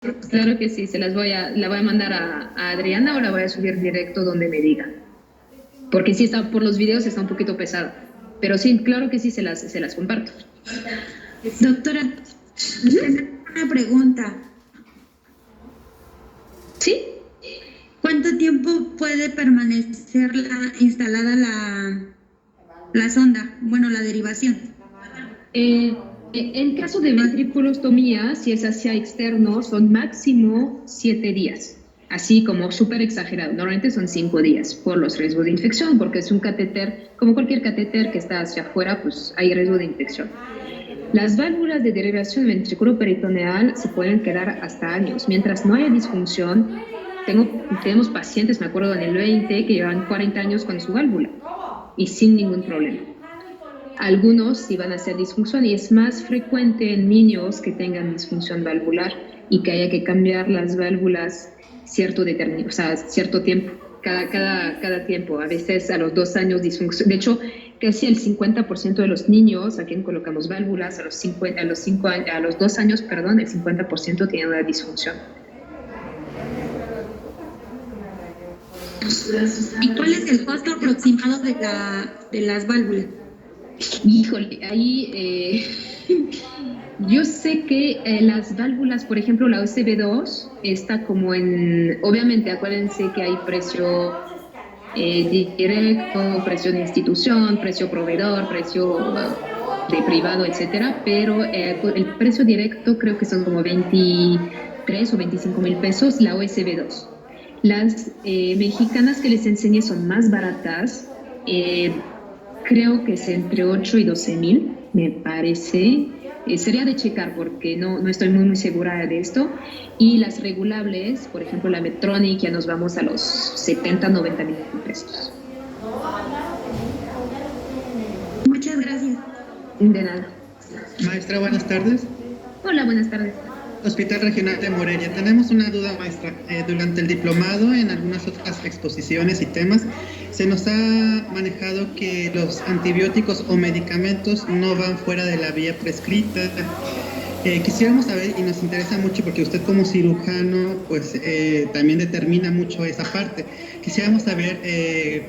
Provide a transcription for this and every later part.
Claro que sí, la voy a mandar a Adriana o la voy a subir directo donde me diga. Porque sí está, por los videos está un poquito pesada. Pero sí, claro que sí, se las comparto. Doctora, tengo una pregunta. ¿Sí? ¿Cuánto tiempo puede permanecer instalada la sonda? Bueno, la derivación. En caso de ventriculostomía, si es hacia externo, son máximo 7 días. Así como súper exagerado. Normalmente son 5 días por los riesgos de infección, porque es un catéter, como cualquier catéter que está hacia afuera, pues hay riesgo de infección. Las válvulas de derivación ventriculoperitoneal se pueden quedar hasta años. Mientras no haya disfunción, tenemos pacientes, me acuerdo en el 20, que llevan 40 años con su válvula y sin ningún problema. Algunos sí van a hacer disfunción y es más frecuente en niños que tengan disfunción valvular y que haya que cambiar las válvulas cierto tiempo, cada tiempo. A veces a los 2 años disfunción. De hecho, casi el 50% de los niños a quien colocamos válvulas a los 2 años, perdón, el 50% tiene una disfunción. ¿Y cuál es el costo aproximado de las válvulas? Híjole, ahí yo sé que las válvulas, por ejemplo, la USB2 está como obviamente acuérdense que hay precio directo, precio de institución, precio proveedor, precio de privado, etcétera, pero el precio directo creo que son como 23 o 25 mil pesos la USB2. Las mexicanas que les enseñé son más baratas. Creo que es entre 8 y 12 mil, me parece. Sería de checar porque no estoy muy segura de esto. Y las regulables, por ejemplo, la Medtronic, ya nos vamos a los 70, 90 mil pesos. Muchas gracias. De nada. Maestra, buenas tardes. Hola, buenas tardes. Hospital Regional de Morelia. Tenemos una duda, maestra. Durante el diplomado, en algunas otras exposiciones y temas, se nos ha manejado que los antibióticos o medicamentos no van fuera de la vía prescrita. Quisiéramos saber, y nos interesa mucho porque usted como cirujano pues también determina mucho esa parte. Quisiéramos saber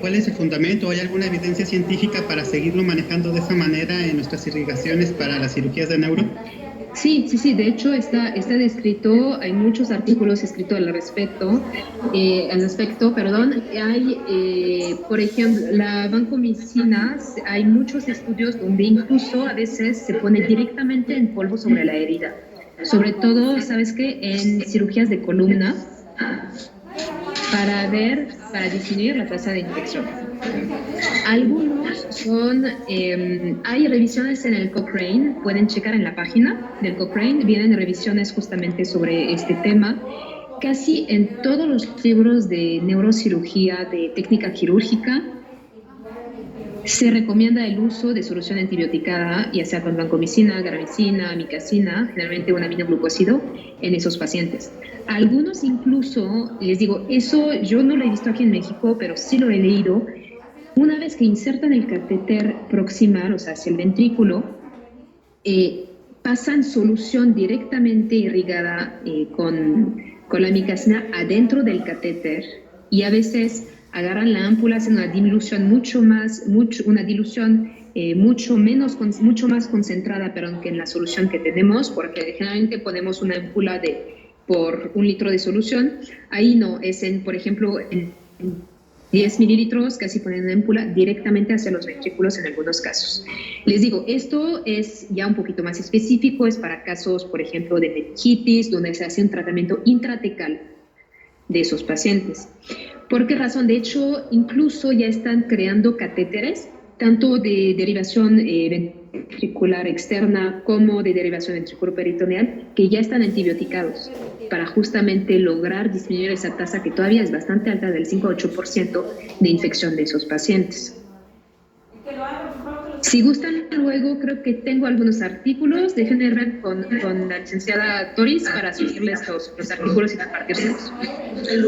cuál es el fundamento o hay alguna evidencia científica para seguirlo manejando de esa manera en nuestras irrigaciones para las cirugías de neuro. Sí, de hecho está descrito, hay muchos artículos escritos al respecto, hay, por ejemplo, la vancomicina, hay muchos estudios donde incluso a veces se pone directamente en polvo sobre la herida, sobre todo, ¿sabes qué? En cirugías de columna, para disminuir la tasa de infección. Algunos hay revisiones en el Cochrane, pueden checar en la página del Cochrane, vienen revisiones justamente sobre este tema. Casi en todos los libros de neurocirugía, de técnica quirúrgica, se recomienda el uso de solución antibioticada, ya sea con vancomicina, gramicina, amicacina, generalmente un aminoglucósido, en esos pacientes. Algunos incluso, les digo, eso yo no lo he visto aquí en México, pero sí lo he leído. Una vez que insertan el catéter proximal, o sea, hacia el ventrículo, pasan solución directamente irrigada con la amicacina adentro del catéter y a veces agarran la ámpula, hacen una dilución mucho más concentrada, pero que en la solución que tenemos, porque generalmente ponemos una ámpula por 1 litro de solución. Ahí no, es por ejemplo, en 10 mililitros, casi ponen una ámpula directamente hacia los ventrículos en algunos casos. Les digo, esto es ya un poquito más específico, es para casos, por ejemplo, de meningitis, donde se hace un tratamiento intratecal de esos pacientes. ¿Por qué razón? De hecho, incluso ya están creando catéteres, tanto de derivación ventricular externa como de derivación ventriculoperitoneal, que ya están antibioticados para justamente lograr disminuir esa tasa que todavía es bastante alta, del 5 a 8% de infección de esos pacientes. Si gustan, luego creo que tengo algunos artículos. Déjenme ver con la licenciada Toris para subirles los artículos y compartirlos.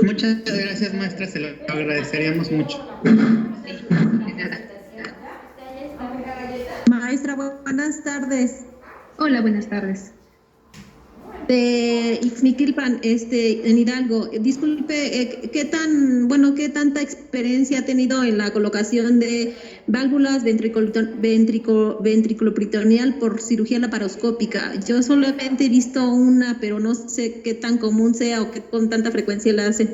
Muchas gracias, maestra, se lo agradeceríamos mucho. Sí, de nada. Maestra, buenas tardes. Hola, buenas tardes. De Ixmiquilpan, en Hidalgo. Disculpe, ¿qué tanta experiencia ha tenido en la colocación de válvulas ventriculoperitoneal por cirugía laparoscópica? Yo solamente he visto una, pero no sé qué tan común sea o qué con tanta frecuencia la hacen.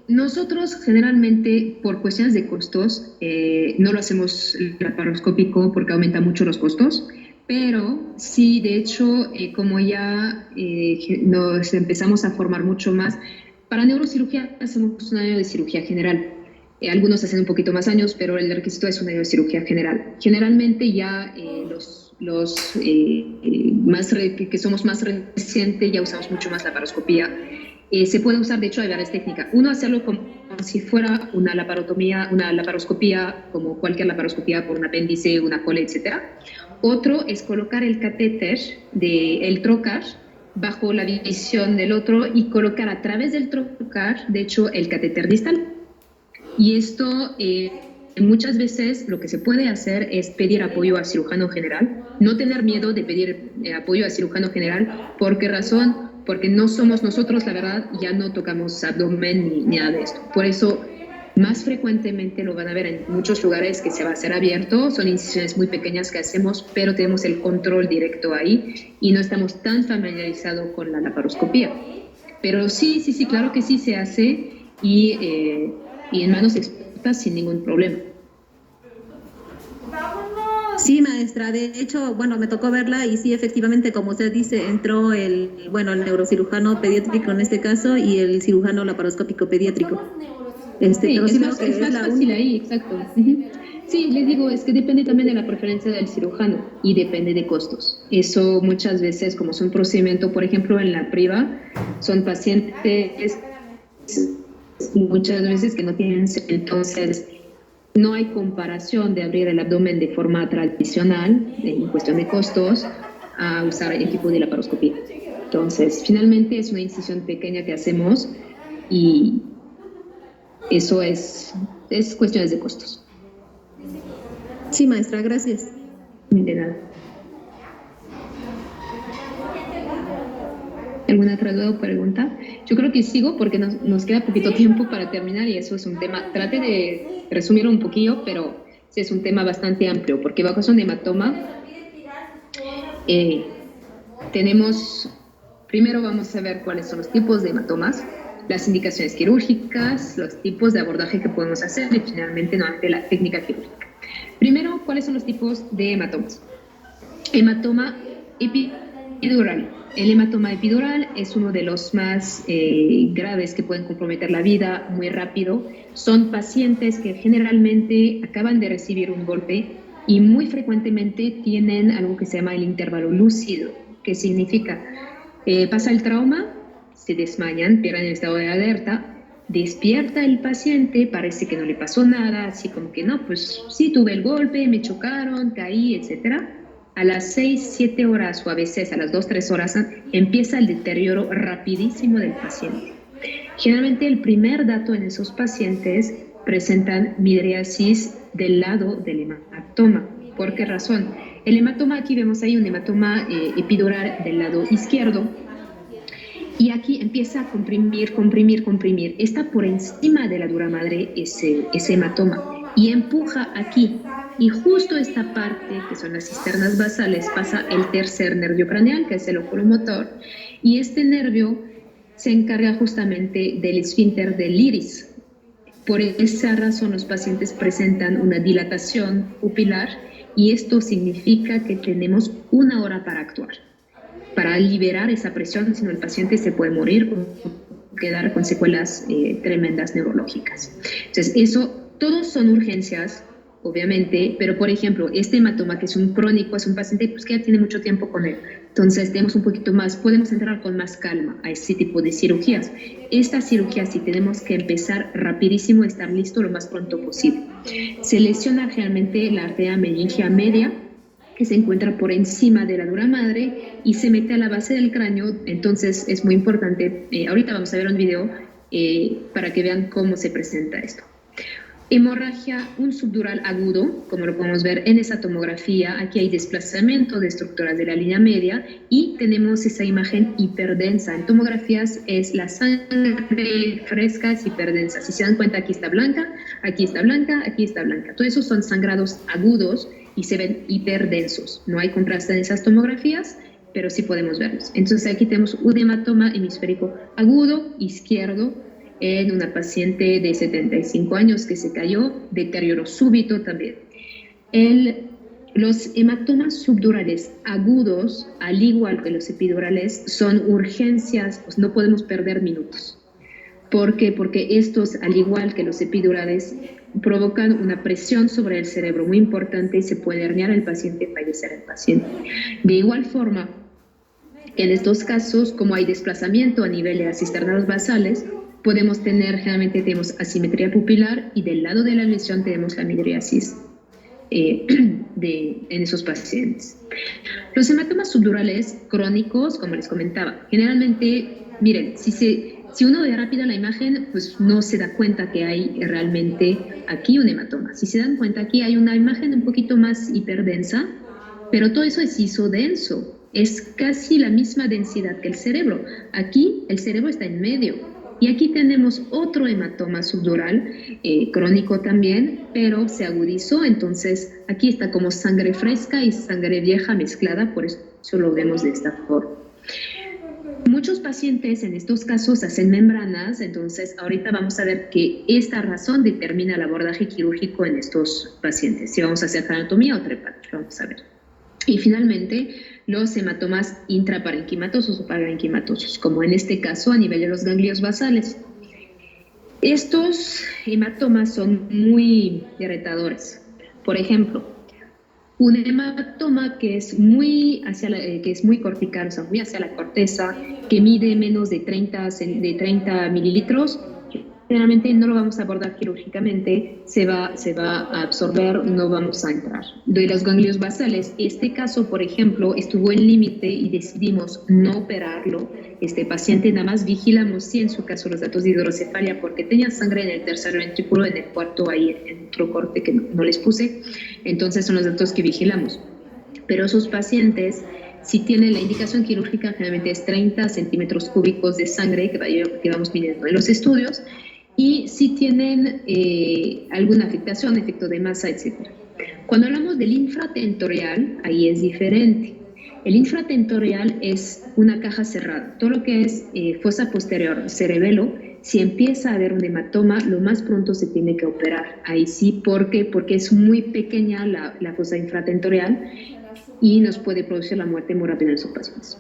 Nosotros generalmente, por cuestiones de costos, no lo hacemos laparoscópico porque aumenta mucho los costos. Pero sí, de hecho, como ya nos empezamos a formar mucho más, para neurocirugía hacemos un año de cirugía general. Algunos hacen un poquito más años, pero el requisito es un año de cirugía general. Generalmente ya los que somos más recientes ya usamos mucho más laparoscopía. Se puede usar, de hecho, hay varias técnicas. Uno, hacerlo como si fuera una laparoscopía, como cualquier laparoscopía por un apéndice, una cole, etcétera. Otro es colocar el catéter del trocar bajo la visión del otro y colocar a través del trocar, de hecho, el catéter distal. Y esto, muchas veces lo que se puede hacer es pedir apoyo al cirujano general, no tener miedo de pedir apoyo al cirujano general. ¿Por qué razón? Porque no somos nosotros, la verdad, ya no tocamos abdomen ni nada de esto. Por eso, más frecuentemente lo van a ver en muchos lugares que se va a hacer abierto, son incisiones muy pequeñas que hacemos, pero tenemos el control directo ahí y no estamos tan familiarizados con la laparoscopía. Pero sí, claro que sí se hace y en manos expertas sin ningún problema. Sí, maestra, de hecho, me tocó verla y sí, efectivamente, como usted dice, entró el neurocirujano pediátrico en este caso y el cirujano laparoscópico pediátrico. Sí, es más fácil ahí, exacto. Uh-huh. Sí, les digo, es que depende también de la preferencia del cirujano y depende de costos. Eso muchas veces, como es un procedimiento, por ejemplo, en la priva, son pacientes muchas veces que no tienen, entonces no hay comparación de abrir el abdomen de forma tradicional, en cuestión de costos, a usar el tipo de laparoscopía. Entonces, finalmente es una incisión pequeña que hacemos y eso es cuestiones de costos. Sí, maestra, gracias. De nada. ¿Alguna otra duda o pregunta? Yo creo que sigo porque nos queda poquito tiempo para terminar y eso es un tema, trate de resumirlo un poquillo, pero sí es un tema bastante amplio porque bajo un hematoma primero vamos a ver cuáles son los tipos de hematomas, las indicaciones quirúrgicas, los tipos de abordaje que podemos hacer y finalmente nuevamente la técnica quirúrgica. Primero, ¿cuáles son los tipos de hematomas? Hematoma epidural. El hematoma epidural es uno de los más graves que pueden comprometer la vida muy rápido. Son pacientes que generalmente acaban de recibir un golpe y muy frecuentemente tienen algo que se llama el intervalo lúcido, que significa pasa el trauma, se desmayan, pierden el estado de alerta, despierta el paciente, parece que no le pasó nada, así como que no, pues sí tuve el golpe, me chocaron, caí, etcétera. A las 6-7 horas o a veces a las 2-3 horas empieza el deterioro rapidísimo del paciente. Generalmente el primer dato en esos pacientes presentan midriasis del lado del hematoma. ¿Por qué razón? El hematoma, aquí vemos ahí un hematoma epidural del lado izquierdo y aquí empieza a comprimir. Está por encima de la dura madre ese hematoma y empuja aquí. Y justo esta parte, que son las cisternas basales, pasa el tercer nervio craneal, que es el oculomotor, y este nervio se encarga justamente del esfínter del iris. Por esa razón los pacientes presentan una dilatación pupilar y esto significa que tenemos 1 hora para actuar, para liberar esa presión, si no el paciente se puede morir o quedar con secuelas tremendas neurológicas. Entonces, todos son urgencias, obviamente, pero por ejemplo, este hematoma que es un crónico, es un paciente pues, que ya tiene mucho tiempo con él, entonces tenemos un poquito más, podemos entrar con más calma a ese tipo de cirugías. Esta cirugía sí tenemos que empezar rapidísimo, estar listo lo más pronto posible. Se lesiona realmente la arteria meningia media, que se encuentra por encima de la dura madre y se mete a la base del cráneo, entonces es muy importante, ahorita vamos a ver un video para que vean cómo se presenta esto. Hemorragia, un subdural agudo, como lo podemos ver en esa tomografía. Aquí hay desplazamiento de estructuras de la línea media y tenemos esa imagen hiperdensa. En tomografías es la sangre fresca, es hiperdensa. Si se dan cuenta, aquí está blanca, aquí está blanca, aquí está blanca. Todos esos son sangrados agudos y se ven hiperdensos. No hay contraste en esas tomografías, pero sí podemos verlos. Entonces aquí tenemos un hematoma hemisférico agudo, izquierdo, en una paciente de 75 años que se cayó, deterioro súbito también. Los hematomas subdurales agudos, al igual que los epidurales, son urgencias, pues no podemos perder minutos. ¿Por qué? Porque estos, al igual que los epidurales, provocan una presión sobre el cerebro muy importante y se puede herniar el paciente, fallecer el paciente. De igual forma, en estos casos, como hay desplazamiento a nivel de las cisternas basales, generalmente tenemos asimetría pupilar y del lado de la lesión tenemos la midriasis en esos pacientes. Los hematomas subdurales crónicos, como les comentaba, generalmente, miren, si uno ve rápido la imagen, pues no se da cuenta que hay realmente aquí un hematoma. Si se dan cuenta, aquí hay una imagen un poquito más hiperdensa, pero todo eso es isodenso, es casi la misma densidad que el cerebro. Aquí el cerebro está en medio. Y aquí tenemos otro hematoma subdural, crónico también, pero se agudizó, entonces aquí está como sangre fresca y sangre vieja mezclada, por eso lo vemos de esta forma. Muchos pacientes en estos casos hacen membranas, entonces ahorita vamos a ver que esta razón determina el abordaje quirúrgico en estos pacientes, si vamos a hacer craniotomía o trepano, vamos a ver. Y finalmente, los hematomas intraparenquimatosos o parenquimatosos, como en este caso a nivel de los ganglios basales. Estos hematomas son muy retadores. Por ejemplo, un hematoma que es muy cortical, o sea, muy hacia la corteza, que mide menos de 30 mililitros, generalmente no lo vamos a abordar quirúrgicamente, se va a absorber, no vamos a entrar. De los ganglios basales, este caso, por ejemplo, estuvo en límite y decidimos no operarlo. Este paciente nada más vigilamos, sí, en su caso, los datos de hidrocefalia, porque tenía sangre en el tercer ventrículo, en el cuarto, ahí en otro corte que no les puse. Entonces son los datos que vigilamos. Pero esos pacientes, si tienen la indicación quirúrgica, generalmente es 30 centímetros cúbicos de sangre que vamos midiendo en los estudios, y si tienen alguna afectación, efecto de masa, etc. Cuando hablamos del infratentorial, ahí es diferente. El infratentorial es una caja cerrada. Todo lo que es fosa posterior, cerebelo, si empieza a haber un hematoma, lo más pronto se tiene que operar. Ahí sí, ¿por qué? Porque es muy pequeña la fosa infratentorial y nos puede producir la muerte muy rápida en esos pacientes.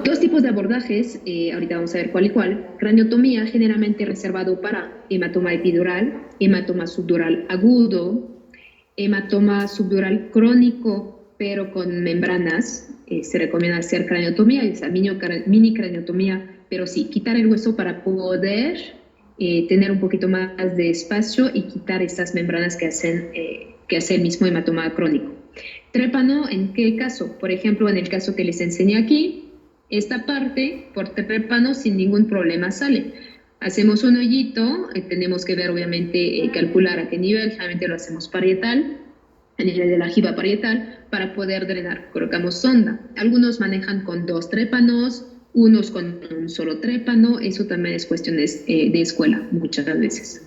Dos tipos de abordajes, ahorita vamos a ver cuál y cuál. Craniotomía, generalmente reservado para hematoma epidural, hematoma subdural agudo, hematoma subdural crónico, pero con membranas. Se recomienda hacer craniotomía, esa mini craniotomía, pero sí, quitar el hueso para poder tener un poquito más de espacio y quitar estas membranas que hace el mismo hematoma crónico. Trépano, ¿en qué caso? Por ejemplo, en el caso que les enseñé aquí, esta parte por trépano sin ningún problema sale. Hacemos un hoyito, tenemos que ver obviamente, calcular a qué nivel, generalmente lo hacemos parietal, a nivel de la jiba parietal, para poder drenar. Colocamos sonda. Algunos manejan con 2 trépanos, unos con un solo trépano, eso también es cuestión de escuela muchas veces.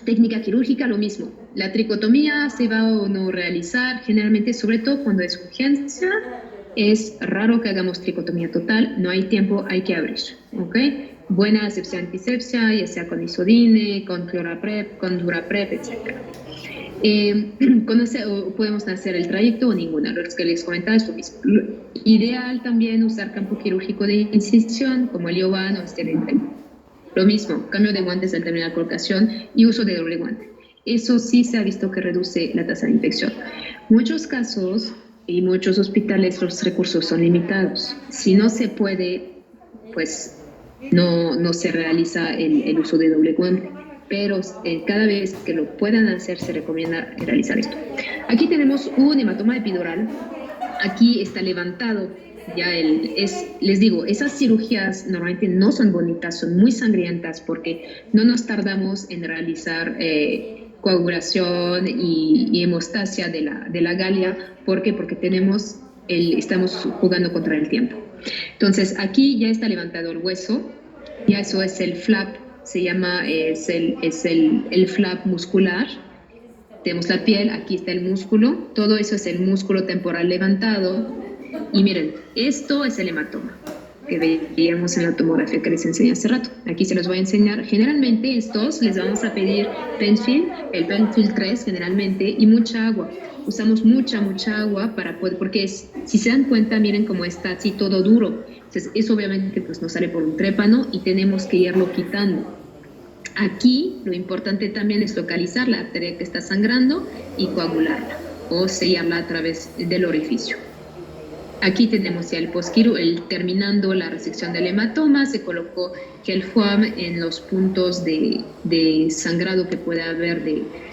Técnica quirúrgica, lo mismo. La tricotomía se va o no realizar, generalmente, sobre todo cuando es urgencia, es raro que hagamos tricotomía total, no hay tiempo, hay que abrir, ¿ok? Buena asepsia, antisepsia, ya sea con isodine, con cloraprep, con duraprep, etc. Podemos hacer el trayecto o ninguna, lo que les comentaba es lo mismo. Ideal también usar campo quirúrgico de incisión, como el Iovan o Sterling. Lo mismo, cambio de guantes al terminar la colocación y uso de doble guante. Eso sí se ha visto que reduce la tasa de infección. Muchos casos y muchos hospitales los recursos son limitados. Si no se puede, pues no se realiza el uso de doble guante. Pero cada vez que lo puedan hacer se recomienda realizar esto. Aquí tenemos un hematoma epidural. Aquí está levantado les digo, esas cirugías normalmente no son bonitas, son muy sangrientas porque no nos tardamos en realizar coagulación y hemostasia de la galia. ¿Por qué? Porque estamos jugando contra el tiempo. Entonces, aquí ya está levantado el hueso, ya eso es el flap, se llama, es el flap muscular. Tenemos la piel, aquí está el músculo, todo eso es el músculo temporal levantado. Y miren, esto es el hematoma que veíamos en la tomografía que les enseñé hace rato. Aquí se los voy a enseñar. Generalmente estos les vamos a pedir Penfield, el Penfield 3 generalmente, y mucha agua. Usamos mucha agua para poder, porque si se dan cuenta, miren cómo está así todo duro. Entonces, eso obviamente pues nos sale por un trépano y tenemos que irlo quitando. Aquí lo importante también es localizar la arteria que está sangrando y coagularla o sellarla a través del orificio. Aquí tenemos ya terminando la resección del hematoma, se colocó gel foam en los puntos de sangrado que puede haber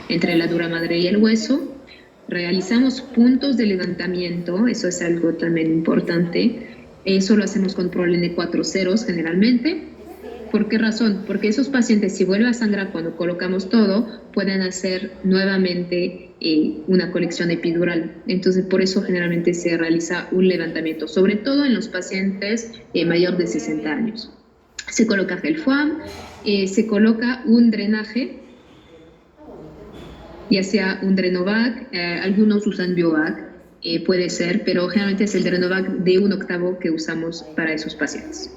entre la dura madre y el hueso. Realizamos puntos de levantamiento, eso es algo también importante. Eso lo hacemos con ProLN 4 ceros generalmente. ¿Por qué razón? Porque esos pacientes, si vuelve a sangrar cuando colocamos todo, pueden hacer nuevamente una colección epidural. Entonces, por eso generalmente se realiza un levantamiento, sobre todo en los pacientes mayor de 60 años. Se coloca gel foam, se coloca un drenaje, ya sea un Drenovac, algunos usan Biovac, puede ser, pero generalmente es el Drenovac de 1/8 que usamos para esos pacientes.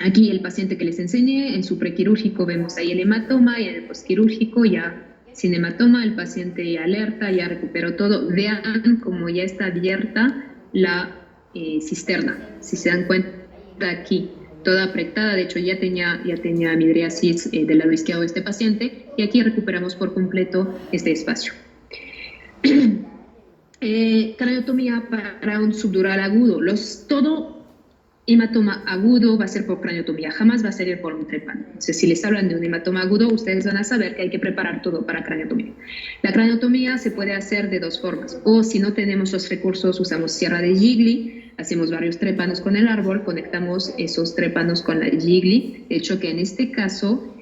Aquí el paciente que les enseñé, en su prequirúrgico vemos ahí el hematoma y en el postquirúrgico ya sin hematoma, el paciente ya alerta, ya recuperó todo. Vean cómo ya está abierta la cisterna, si se dan cuenta aquí, toda apretada, de hecho ya tenía midriasis del lado izquierdo de este paciente y aquí recuperamos por completo este espacio. Craniotomía para un subdural agudo, todo hematoma agudo va a ser por craniotomía, jamás va a ser por un trépano. Entonces, si les hablan de un hematoma agudo, ustedes van a saber que hay que preparar todo para craniotomía. La craniotomía se puede hacer de dos formas, o si no tenemos los recursos, usamos sierra de Gigli, hacemos varios trépanos con el árbol, conectamos esos trépanos con la Gigli. De hecho, que en este caso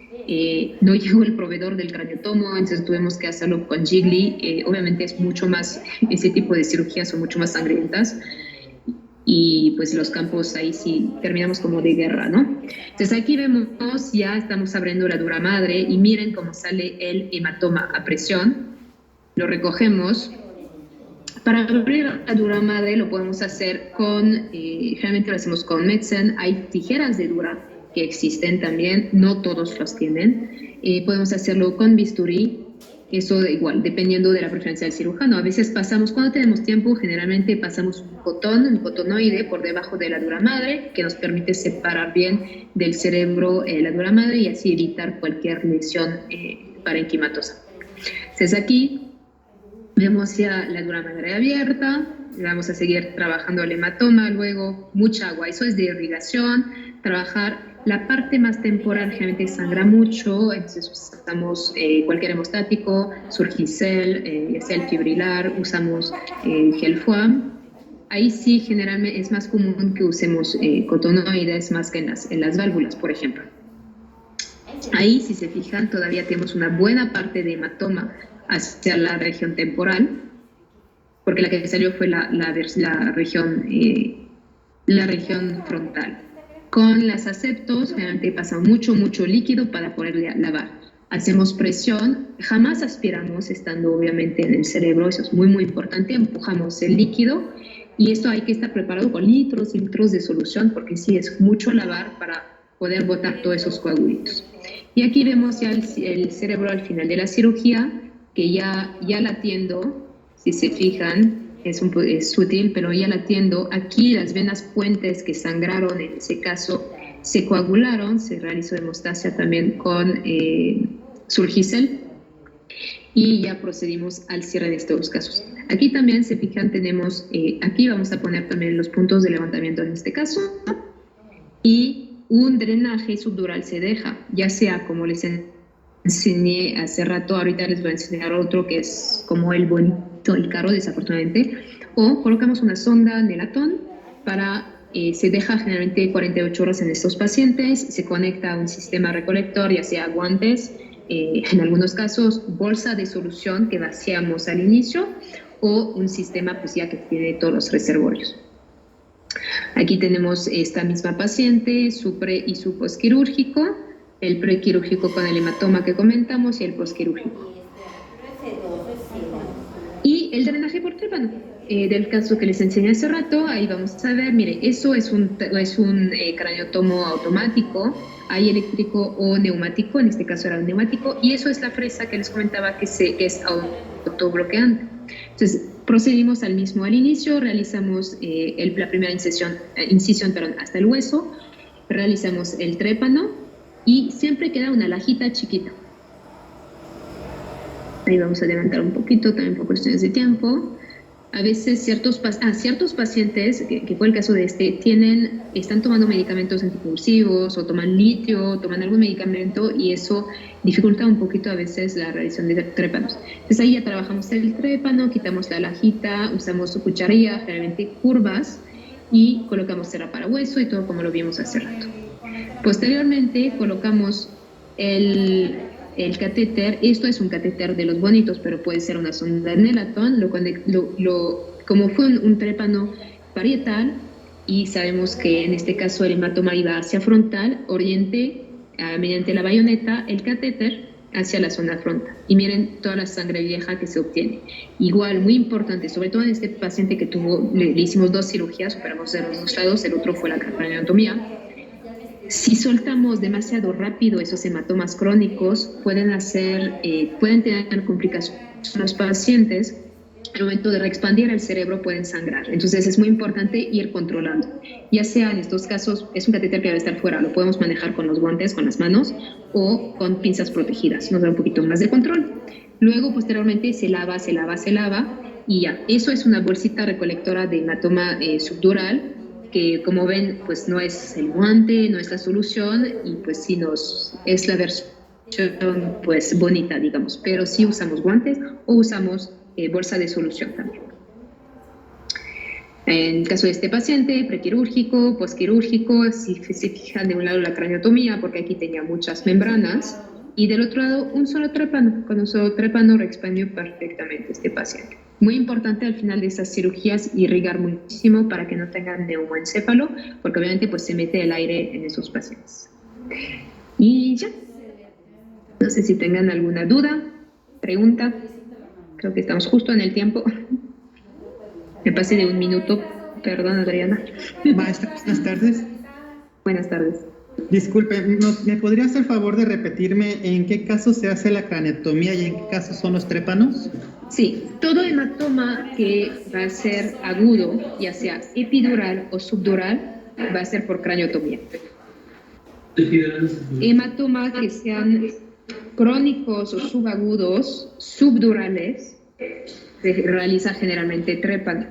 no llegó el proveedor del craniotomo, entonces tuvimos que hacerlo con Gigli. Obviamente es mucho más, ese tipo de cirugías son mucho más sangrientas, y pues los campos ahí sí terminamos como de guerra, ¿no? Entonces aquí vemos, ya estamos abriendo la dura madre y miren cómo sale el hematoma a presión. Lo recogemos. Para abrir la dura madre lo podemos hacer generalmente lo hacemos con Medsen. Hay tijeras de dura que existen también, no todos los tienen. Podemos hacerlo con bisturí. Eso igual, dependiendo de la preferencia del cirujano. A veces cuando tenemos tiempo, generalmente pasamos un cotonoide por debajo de la dura madre, que nos permite separar bien del cerebro la dura madre y así evitar cualquier lesión parenquimatosa. Entonces aquí vemos ya la dura madre abierta, vamos a seguir trabajando el hematoma, luego mucha agua, eso es de irrigación, trabajar la parte más temporal, generalmente sangra mucho, entonces usamos cualquier hemostático, Surgicel, ya sea el fibrilar, usamos gel foam. Ahí sí, generalmente es más común que usemos cotonoides más que en las válvulas, por ejemplo. Ahí, si se fijan, todavía tenemos una buena parte de hematoma hacia la región temporal, porque la que salió fue la región frontal. Con las aseptos, generalmente pasa mucho líquido para poder lavar. Hacemos presión, jamás aspiramos estando obviamente en el cerebro, eso es muy importante, empujamos el líquido y esto hay que estar preparado con litros y litros de solución porque sí es mucho lavar para poder botar todos esos coagulitos. Y aquí vemos ya el cerebro al final de la cirugía, que ya latiendo, si se fijan, es sutil, pero ya latiendo. Aquí las venas puentes que sangraron, en ese caso, se coagularon, se realizó hemostasia también con Surgicel y ya procedimos al cierre de estos casos. Aquí también, se fijan, tenemos, aquí vamos a poner también los puntos de levantamiento en este caso y un drenaje subdural se deja, ya sea como les enseñé hace rato, ahorita les voy a enseñar otro que es como el bonito, el caro, desafortunadamente, o colocamos una sonda de latón se deja generalmente 48 horas en estos pacientes, se conecta a un sistema recolector, ya sea guantes, en algunos casos bolsa de solución que vaciamos al inicio, o un sistema pues ya que tiene todos los reservorios. Aquí tenemos esta misma paciente, su pre y su posquirúrgico, el prequirúrgico con el hematoma que comentamos y el posquirúrgico. Y el drenaje por trépano, del caso que les enseñé hace rato, ahí vamos a ver, mire, eso es un craneotomo automático, hay eléctrico o neumático, en este caso era un neumático, y eso es la fresa que les comentaba que es autobloqueante. Entonces, procedimos al inicio, realizamos la primera incisión hasta el hueso, realizamos el trépano y siempre queda una lajita chiquita. Ahí vamos a levantar un poquito, también por cuestiones de tiempo. A veces ciertos pacientes, que fue el caso de están tomando medicamentos anticonvulsivos o toman litio, toman algún medicamento y eso dificulta un poquito a veces la realización de trépanos. Entonces ahí ya trabajamos el trépano, quitamos la lajita, usamos su cucharilla, generalmente curvas, y colocamos cera para hueso y todo como lo vimos hace rato. Posteriormente colocamos el catéter. Esto es un catéter de los bonitos, pero puede ser una sonda de latón. Como fue un trépano parietal y sabemos que en este caso el hematoma iba hacia frontal, oriente mediante la bayoneta el catéter hacia la zona frontal. Y miren toda la sangre vieja que se obtiene. Igual, muy importante, sobre todo en este paciente que le hicimos 2 cirugías, operamos de los 2 lados, el otro fue la craneotomía. Si soltamos demasiado rápido esos hematomas crónicos, pueden tener complicaciones. Los pacientes, al momento de reexpandir el cerebro, pueden sangrar. Entonces, es muy importante ir controlando. Ya sea en estos casos, es un catéter que debe estar fuera, lo podemos manejar con los guantes, con las manos o con pinzas protegidas. Nos da un poquito más de control. Luego, posteriormente, se lava y ya. Eso es una bolsita recolectora de hematoma subdural, que como ven, pues no es el guante, no es la solución y pues sí es la versión pues bonita, digamos, pero sí usamos guantes o usamos bolsa de solución también. En el caso de este paciente, prequirúrgico, posquirúrgico, si se fijan de un lado la craneotomía, porque aquí tenía muchas membranas, y del otro lado un solo trépano. Con un solo trépano reexpandió perfectamente este paciente. Muy importante al final de estas cirugías irrigar muchísimo para que no tengan neumoencéfalo, porque obviamente pues se mete el aire en esos pacientes. Y ya. No sé si tengan alguna duda, pregunta. Creo que estamos justo en el tiempo. Me pasé de 1 minuto. Perdón, Adriana. Maestra, buenas tardes. Buenas tardes. Disculpe, ¿me podría hacer el favor de repetirme en qué caso se hace la craneotomía y en qué caso son los trépanos? Sí, todo hematoma que va a ser agudo, ya sea epidural o subdural, va a ser por craneotomía. Hematomas que sean crónicos o subagudos, subdurales, se realiza generalmente trépano,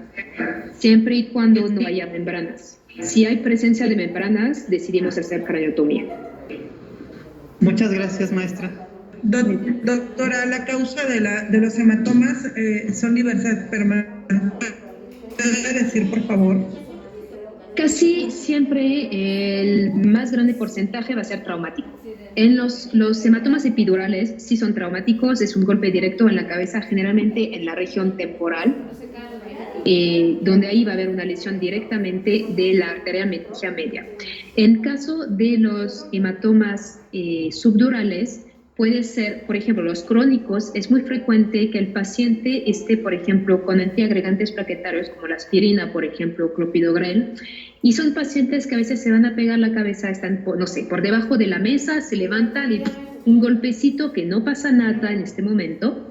siempre y cuando no haya membranas. Si hay presencia de membranas, decidimos hacer craneotomía. Muchas gracias, maestra. Doctora, la causa de los hematomas son diversas permanentes. ¿Puede decir, por favor? Casi siempre el más grande porcentaje va a ser traumático. En los hematomas epidurales sí son traumáticos, es un golpe directo en la cabeza, generalmente en la región temporal, donde ahí va a haber una lesión directamente de la arteria meningia media. En caso de los hematomas subdurales, puede ser, por ejemplo, los crónicos, es muy frecuente que el paciente esté, por ejemplo, con antiagregantes plaquetarios como la aspirina, por ejemplo, clopidogrel, y son pacientes que a veces se van a pegar la cabeza, están, no sé, por debajo de la mesa, se levantan y un golpecito que no pasa nada en este momento,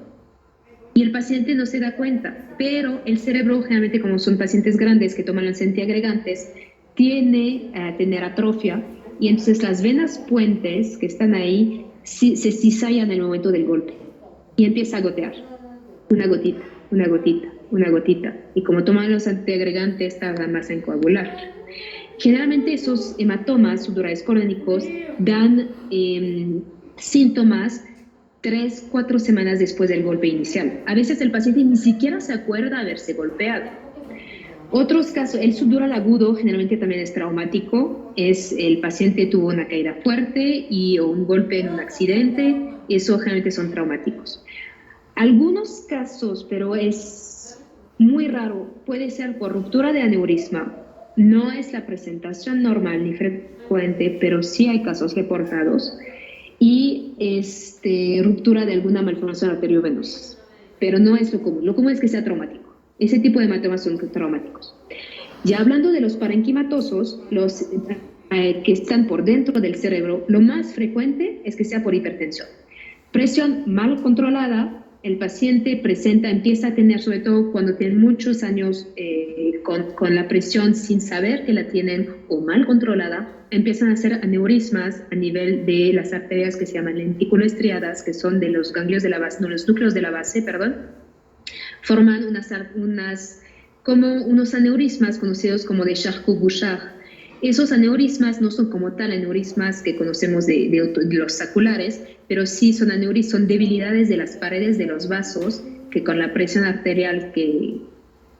y el paciente no se da cuenta, pero el cerebro, generalmente como son pacientes grandes que toman los antiagregantes, tiene a tener atrofia, y entonces las venas puentes que están ahí se cizallan en el momento del golpe y empieza a gotear, una gotita, una gotita, una gotita, y como toman los antiagregantes tardan más en coagular. Generalmente esos hematomas subdurales crónicos dan síntomas 3-4 semanas después del golpe inicial. A veces el paciente ni siquiera se acuerda de haberse golpeado. Otros casos, el subdural agudo generalmente también es traumático. El paciente tuvo una caída fuerte o un golpe en un accidente. Eso generalmente son traumáticos. Algunos casos, pero es muy raro, puede ser por ruptura de aneurisma. No es la presentación normal ni frecuente, pero sí hay casos reportados. Y ruptura de alguna malformación arteriovenosa. Pero no es lo común. Lo común es que sea traumático. Ese tipo de hematomas son traumáticos. Ya hablando de los parenquimatosos, los que están por dentro del cerebro, lo más frecuente es que sea por hipertensión. Presión mal controlada, el paciente empieza a tener, sobre todo cuando tienen muchos años con la presión sin saber que la tienen o mal controlada, empiezan a hacer aneurismas a nivel de las arterias que se llaman lenticuloestriadas, que son de los ganglios de la base, no, los núcleos de la base, forman como unos aneurismas conocidos como de Charcot-Bouchard. Esos aneurismas no son como tal aneurismas que conocemos de los saculares, pero sí son debilidades de las paredes de los vasos que con la presión arterial que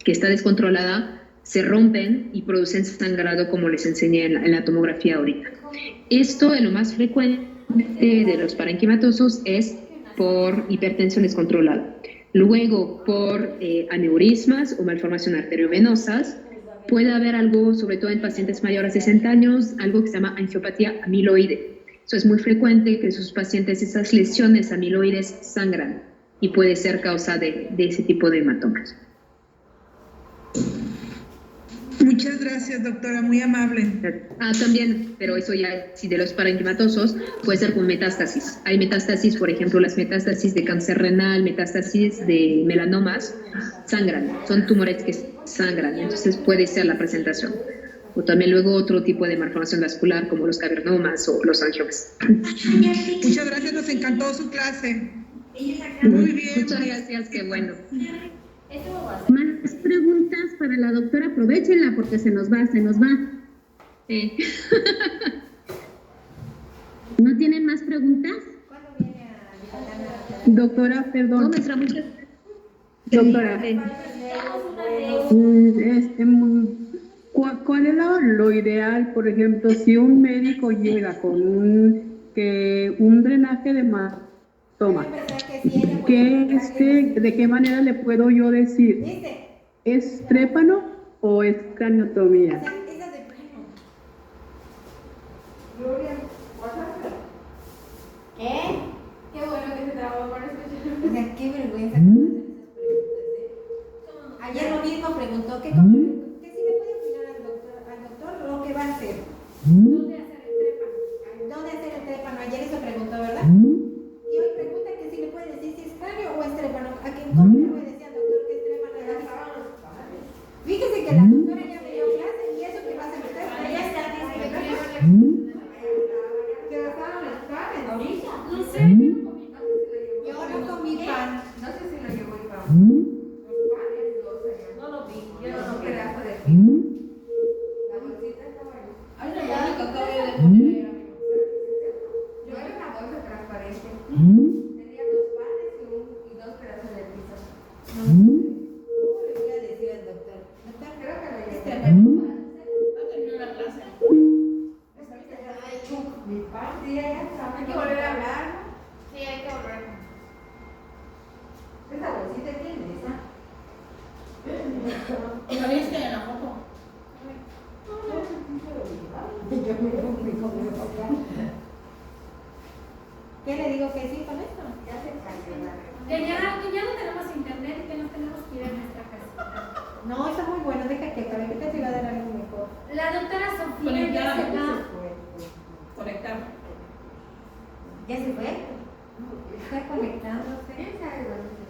está descontrolada se rompen y producen sangrado, como les enseñé en la tomografía ahorita. Esto es lo más frecuente de los parenquimatosos, es por hipertensión descontrolada. Luego, por aneurismas o malformación arteriovenosas, puede haber algo, sobre todo en pacientes mayores de 60 años, algo que se llama angiopatía amiloide. Eso es muy frecuente que esos pacientes, esas lesiones amiloides sangran y puede ser causa de ese tipo de hematomas. Muchas gracias, doctora, muy amable. También, pero eso ya, sí, de los parenquimatosos, puede ser con metástasis. Hay metástasis, por ejemplo, las metástasis de cáncer renal, metástasis de melanomas, sangran, son tumores que sangran, entonces puede ser la presentación. O también luego otro tipo de malformación vascular, como los cavernomas o los angiomas. Muchas gracias, nos encantó su clase. Muy bien. Muchas gracias, qué bueno. Más preguntas para la doctora, aprovechenla porque se nos va. Sí. ¿No tienen más preguntas? Doctora, perdón. No, maestra, muchas Doctora, ¿cuál es lo ideal, por ejemplo, si un médico llega con un drenaje de hematoma? ¿De qué manera le puedo yo decir? ¿Es trépano o es craniotomía? Qué bueno que se trabajó para escuchar. O sea, qué vergüenza que no hacen esas preguntas, ¿eh? Ayer lo mismo preguntó que si le puede opinar al doctor lo que va a hacer. ¿Dónde hacer el trépano? ¿Dónde hacer el trépano? Ayer eso preguntó, ¿verdad? Y hoy pregunta que si le puede decir si es cráneo o es trépano. ¿A quién cómo le puede decir al doctor que es trépano? Fíjese que la doctora ya me dio clase y eso que va a hacer el trépano. Ya está, dice que bajaron los panes. Ahorita. No sé, yo no comí pan. No sé si lo llevó el pan. Los panes, no lo vi. Yo no un pedazo de pan. La bolsita está buena. Ay, no, ya lo que acabo de poner. Yo era una bolsa transparente. Tenía 2 panes y 2 pedazos de pizza. ¿Cómo le voy a decir al doctor? Doctor, creo que lo llevo. Va a terminar la clase. Mi pan, sí, ya está. Hay que volver a hablar, ¿no? Sí, hay que volver. ¿Esa bolsita tiene esa? ¿La viste en la foto? ¿Qué le digo que sí con esto? Ya se cayó. Que ya no tenemos internet y que no tenemos que ir a nuestra casita. No, está muy bueno, deja que para que te iba a dar algo mejor. La doctora Sofía ya se va. Conectar. ¿Ya se fue? Está conectándose. ¿Quién sabe dónde se